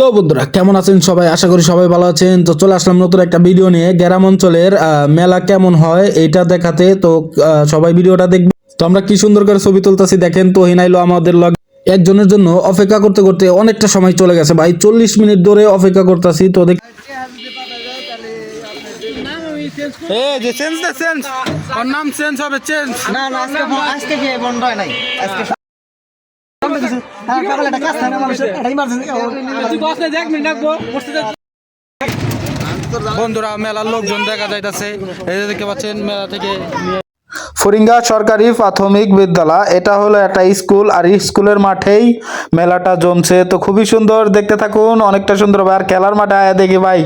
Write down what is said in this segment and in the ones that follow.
তো বন্ধুরা কেমন আছেন সবাই? আশা করি সবাই ভালো আছেন। তো চলে আসলাম নতুন একটা ভিডিও নিয়ে গ্রাম অঞ্চলের মেলা কেমন হয় এটা দেখাতে। তো সবাই ভিডিওটা দেখবে। তো আমরা কি সুন্দর করে ছবি তুলতেছি দেখেন। তো হিনাইলো আমাদের লগে একজনের জন্য অপেক্ষা করতে করতে অনেকটা সময় চলে গেছে ভাই, 40 মিনিট ধরে অপেক্ষা করতেছি। তো দেখ যে চেঞ্জ দা চেঞ্জ ওর নাম চেঞ্জ হবে চেঞ্জ না না আজকে কি বন্ধ হয় নাই আজকে সকালে একটা কাজ থাকে মানুষের একটা ইমার্জেন্সি বন্ধুরা মেলার লোকজন দেখা যাইতেছে। এই যে দেখতে পাচ্ছেন মেলা থেকে ফরিঙ্গা সরকারি প্রাথমিক বিদ্যালয়, এটা হলো একটা স্কুল আর স্কুলের মাঠেই মেলাটা জমছে। তো খুবই সুন্দর, দেখতে থাকুন। অনেকটা সুন্দর ভাই। আর খেলার মাঠে আয়া দেখি ভাই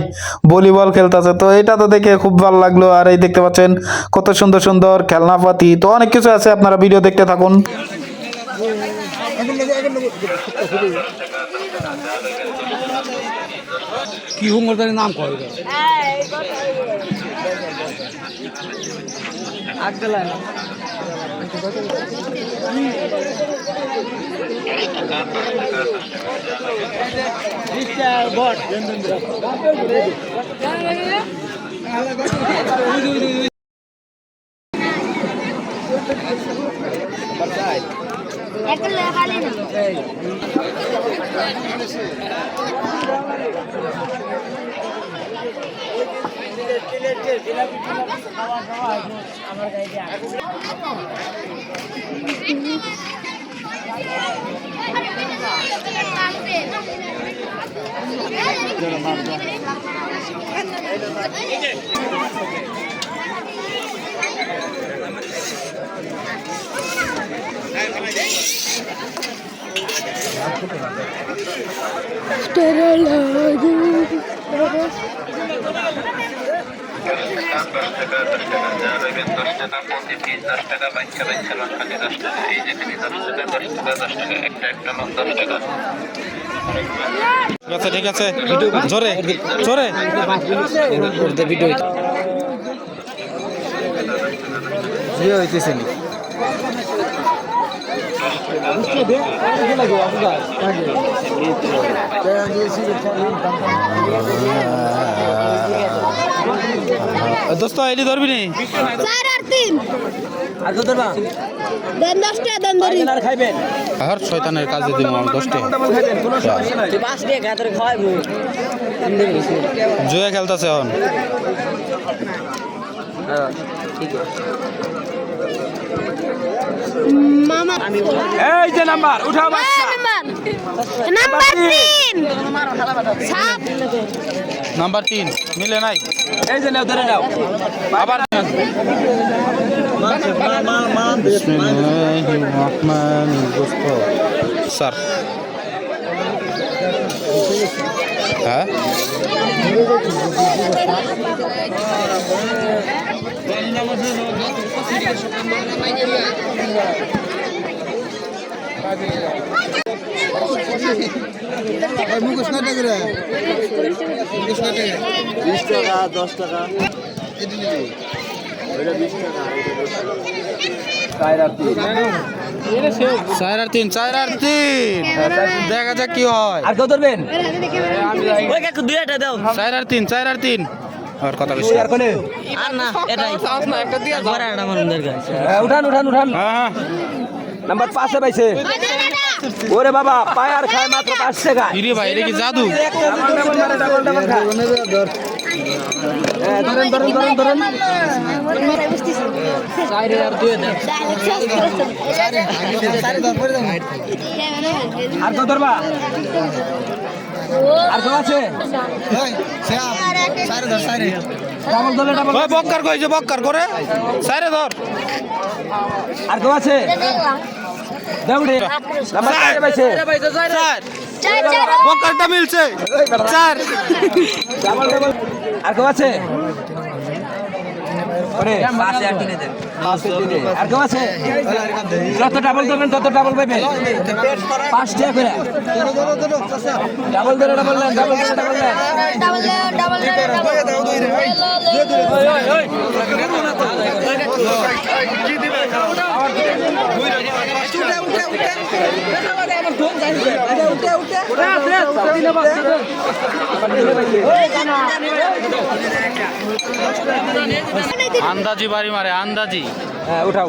ভলিবল খেলতেছে, তো এটা তো দেখে খুব ভালো লাগলো। আর এই দেখতে পাচ্ছেন কত সুন্দর সুন্দর খেলনাপাতি, তো অনেক কিছু আছে, আপনারা ভিডিও দেখতে থাকুন। কি হুঙ্গরদারি নাম কয় আগদলায় না বট ঠিক আছে জোরে জোরে ভিডিও হইতেছে নি। দোস্ত এটি ধরবি নি আর শয়তানের কাজে দিব আমি 10টা জুয়া খেলতেছে এখন। এই যে নাম্বার উঠাও নাম্বার 3 মিলে নাই। এই যে নাও ধরে নাও আবার স্যার হ্যাঁ মুখোশ না টাকা 20 টাকা 10 টাকা দেখা যাক কি হয়। আর কত ধরবেন আর কথা বেশি উঠান উঠান উঠান নাম্বার 5 এ পাইছে। ওরে বাবা পায়ার খায় মাত্র 5 টাকা। ইরে ভাই এটা কি জাদু? ধরেন ধরেন ধরেন ধরেন আর কত ধরবা? আর কত আছে? বক্কার কইছে বক্কার করে সাইরে ধর। আর কত আছে? দেউড়ে নাম্বার 4 পাইছে। বক্কারটা মিলছে 4। ডাবল ডাবল আর কত আছে? ওরে 5 আর 3 দেন 5 এর 3 আর কত আছে? যত ডাবল দেবেন তত ডাবল পাবেন। 5 টাকা করে ডাবল ধরে ডাবল দেন ডাবল ধরে ডাবল দেন ডাবল ডাবল আন্দাজি বাড়ি মারে আন্দাজি। হ্যাঁ উঠাও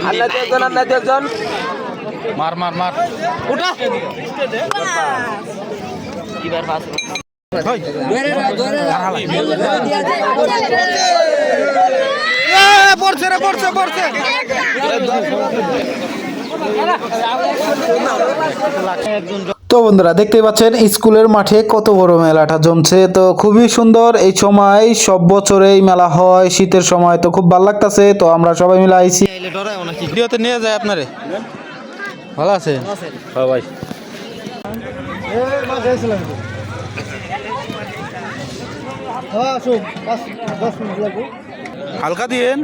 আল্লাহ একজন আল্লাহ একজন মার মার মার উঠা পড়ছে রে পড়ছে পড়ছে। তো বন্ধুরা দেখতেই পাচ্ছেন স্কুলের মাঠে কত বড় মেলাটা জমছে, তো খুবই সুন্দর। এই সময় সব বছরেই মেলা হয় শীতের সময়, তো খুব ভালো লাগতেছে। তো আমরা সবাই মিলে আইছি, ভিডিওতে নিয়ে যায় আপনারে। ভালো আছে হ্যাঁ ভাই। হালকা দিয়েন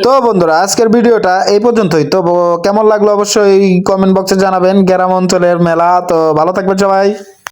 তো বন্ধুরা আজকের ভিডিওটা এই পর্যন্তই। তো কেমন লাগলো অবশ্যই কমেন্ট বক্সে জানাবেন। গ্রাম অঞ্চলের মেলা, তো ভালো থাকবেন সবাই।